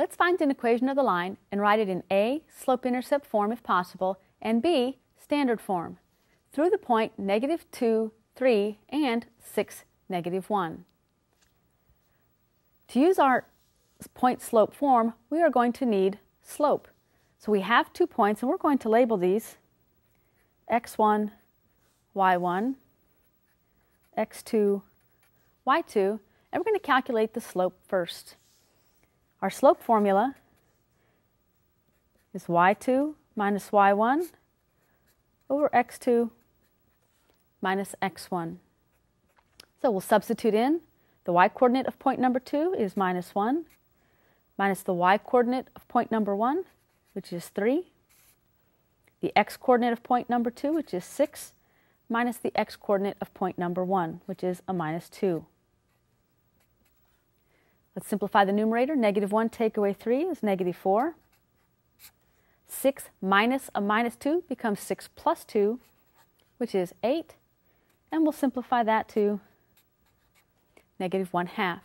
Let's find an equation of the line and write it in A, slope-intercept form if possible, and B, standard form, through the point -2, 3, and 6, -1. To use our point-slope form, we are going to need slope. So we have 2 points, and we're going to label these x1, y1, x2, y2, and we're going to calculate the slope first. Our slope formula is y2 minus y1 over x2 minus x1. So we'll substitute in the y-coordinate of point number 2 is -1 minus the y-coordinate of point number 1, which is 3, the x-coordinate of point number 2, which is 6, minus the x-coordinate of point number 1, which is a -2. Let's simplify the numerator. -1 take away 3 is -4. 6 minus a -2 becomes 6 plus 2, which is 8. And we'll simplify that to -1/2.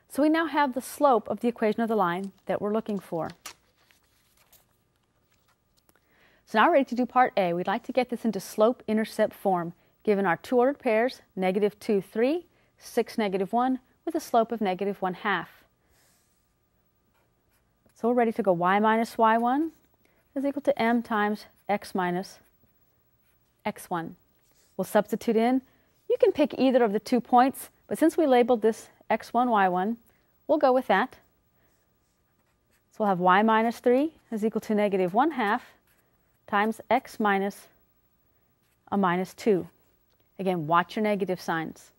So we now have the slope of the equation of the line that we're looking for. So now we're ready to do part A. We'd like to get this into slope-intercept form, given our 2 ordered pairs, -2, 3, 6, -1, with a slope of -1/2. So we're ready to go y minus y1 is equal to m times x minus x1. We'll substitute in. You can pick either of the 2 points, but since we labeled this x1, y1, we'll go with that. So we'll have y minus 3 is equal to -1/2 times x minus a -2. Again, watch your negative signs.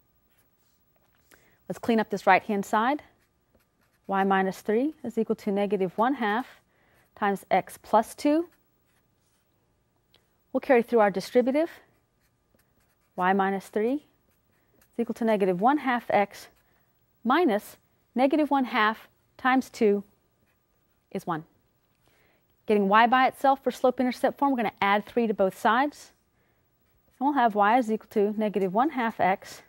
Let's clean up this right-hand side. Y minus 3 is equal to -1/2 times x plus 2. We'll carry through our distributive. Y minus 3 is equal to -1/2 x minus -1/2 times 2 is 1. Getting y by itself for slope-intercept form, we're going to add 3 to both sides. And we'll have y is equal to -1/2 x.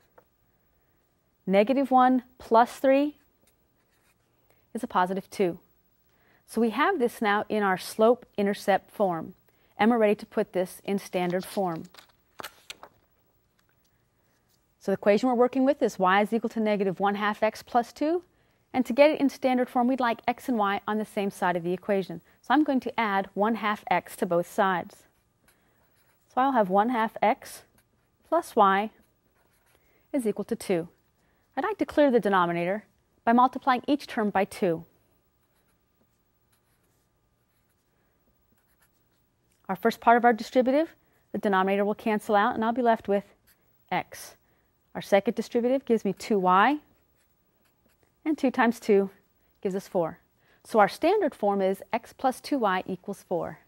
-1 plus 3 is a +2. So we have this now in our slope-intercept form, and we're ready to put this in standard form. So the equation we're working with is y is equal to -1/2 x plus 2, and to get it in standard form, we'd like x and y on the same side of the equation. So I'm going to add 1/2 x to both sides. So I'll have 1/2 x plus y is equal to 2. I'd like to clear the denominator by multiplying each term by 2. Our first part of our distributive, the denominator will cancel out, and I'll be left with x. Our second distributive gives me 2y, and 2 times 2 gives us 4. So our standard form is x plus 2y equals 4.